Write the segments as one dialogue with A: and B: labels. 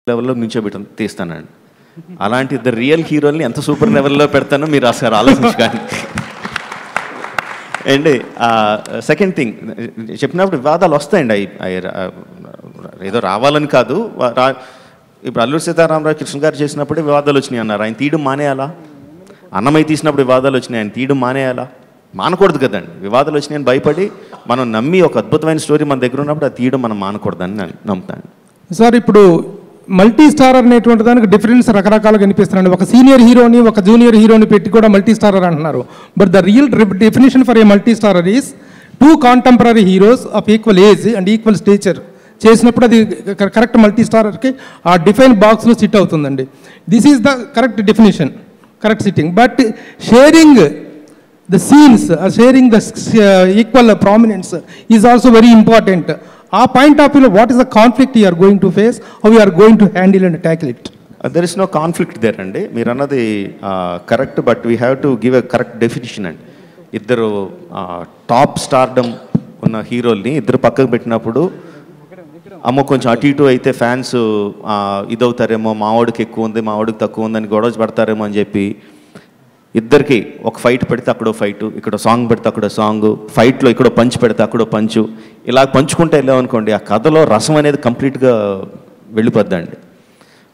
A: లెవెల్లో నుంచోబెట్టి తీస్తానండి. అలాంటి the real హీరోల్ని ఎంత సూపర్ లెవెల్లో పెడతానో మీరు అసలు ఆలోచించకండి. అండ్ సెకండ్ థింగ్ చెప్పినప్పుడు వివాదాలు వస్తాయండి. ఏదో రావాలని కాదు. ఇప్పుడు అల్లూరి సీతారామరాజు కృష్ణ గారు చేసినప్పుడే వివాదాలు వచ్చినాయి అన్నారు. ఆయన తీయడం మానేయాలా? అన్నమయ్య తీసినప్పుడు వివాదాలు వచ్చినాయి, ఆయన తీయడం మానేయాలా? మానకూడదు కదండి. వివాదాలు వచ్చినాయని భయపడి మనం నమ్మి ఒక అద్భుతమైన స్టోరీ మన దగ్గర ఉన్నప్పుడు అది తీయడం మనం మానకూడదని నేను నమ్ముతాను.
B: సార్, ఇప్పుడు మల్టీ స్టారర్ అనేటువంటి దానికి డిఫరెన్స్ రకరకాలుగా కనిపిస్తున్నాయండి. ఒక సీనియర్ హీరోని ఒక జూనియర్ హీరోని పెట్టి కూడా మల్టీ స్టారర్ అంటున్నారు. But the real definition for a multi starrer is 2 contemporary heroes of equal age and equal stature చేసినప్పుడు అది కరెక్ట్ మల్టీ స్టారర్కి ఆ డిఫైన్ బాక్స్లో సిట్ అవుతుందండి. This is the correct definition, correct sitting. But sharing the scenes, sharing the equal prominence is also very important. Our point of view, what is the conflict you are going to face, how you are going to handle and tackle it?
A: There is no conflict there andi. Meer annadi correct, but we have to give a correct definition and iddaru top stardom unna heroalni iddaru pakkaku pettinappudu అమ్మో కొంచెం అటు ఇటు అయితే fans ఇదవుతారేమో, మావాడికి ఎక్కువ ఉంది మావాడికి తక్కువ ఉందని గొడవ పడతారేమో అని చెప్పి ఇద్దరికి ఒక ఫైట్ పెడితే అక్కడో ఫైటు, ఇక్కడ సాంగ్ పెడితే అక్కడో సాంగు, ఫైట్లో ఇక్కడో పంచ్ పెడితే అక్కడో పంచు, ఇలా పంచుకుంటే వెళ్ళామనుకోండి ఆ కథలో రసం అనేది కంప్లీట్గా వెళ్ళిపోద్దండి.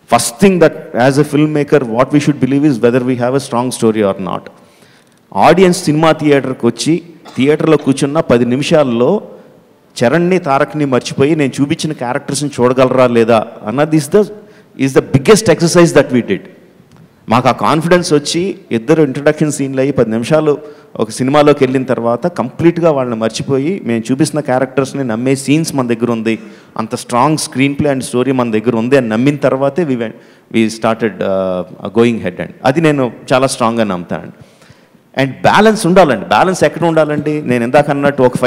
A: First thing that as a filmmaker what we should believe is whether we have a strong story or not. Audience cinema థియేటర్కి వచ్చి థియేటర్లో కూర్చున్న 10 నిమిషాల్లో చరణ్ని తారక్ని మర్చిపోయి నేను చూపించిన క్యారెక్టర్స్ని చూడగలరా లేదా అన్నది is the biggest exercise that we did. మాకు ఆ కాన్ఫిడెన్స్ వచ్చి ఇద్దరు ఇంట్రడక్షన్ సీన్లు అయ్యి 10 నిమిషాలు ఒక సినిమాలోకి వెళ్ళిన తర్వాత కంప్లీట్గా వాళ్ళని మర్చిపోయి మేము చూపిస్తున్న క్యారెక్టర్స్ని నమ్మే సీన్స్ మన దగ్గర ఉంది, అంత strong screenplay and story మన దగ్గర ఉంది అని నమ్మిన తర్వాతే we started going head and అది నేను చాలా స్ట్రాంగ్గా నమ్ముతానండి. అండ్ బ్యాలెన్స్ ఉండాలండి. బ్యాలెన్స్ ఎక్కడ ఉండాలండి? నేను ఇందాక అన్నట్టు ఒక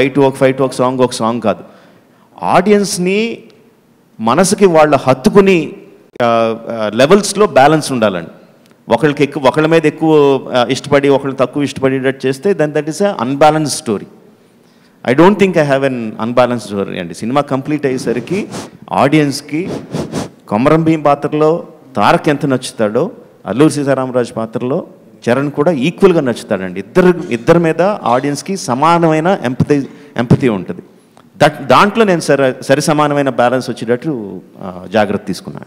A: ఫైట్ ఒక సాంగ్ కాదు. ఆడియన్స్ని మనసుకి వాళ్ళ హత్తుకుని లెవెల్స్లో బ్యాలెన్స్ ఉండాలండి. ఒకళ్ళ మీద ఎక్కువ ఇష్టపడి ఒకళ్ళు తక్కువ ఇష్టపడేటట్టు చేస్తే that is a unbalance story. I don't think I have an unbalance story అండి. సినిమా కంప్లీట్ అయ్యేసరికి ఆడియన్స్కి కొమరం భీం పాత్రలో తారక్ ఎంత నచ్చుతాడో అల్లూరి సీతారామరాజు పాత్రలో చరణ్ కూడా ఈక్వల్గా నచ్చుతాడండి. ఇద్దరి మీద ఆడియన్స్కి సమానమైన ఎంపతి ఉంటుంది. దాంట్లో నేను సరి సమానమైన బ్యాలెన్స్ వచ్చేటట్టు జాగ్రత్త తీసుకున్నాను.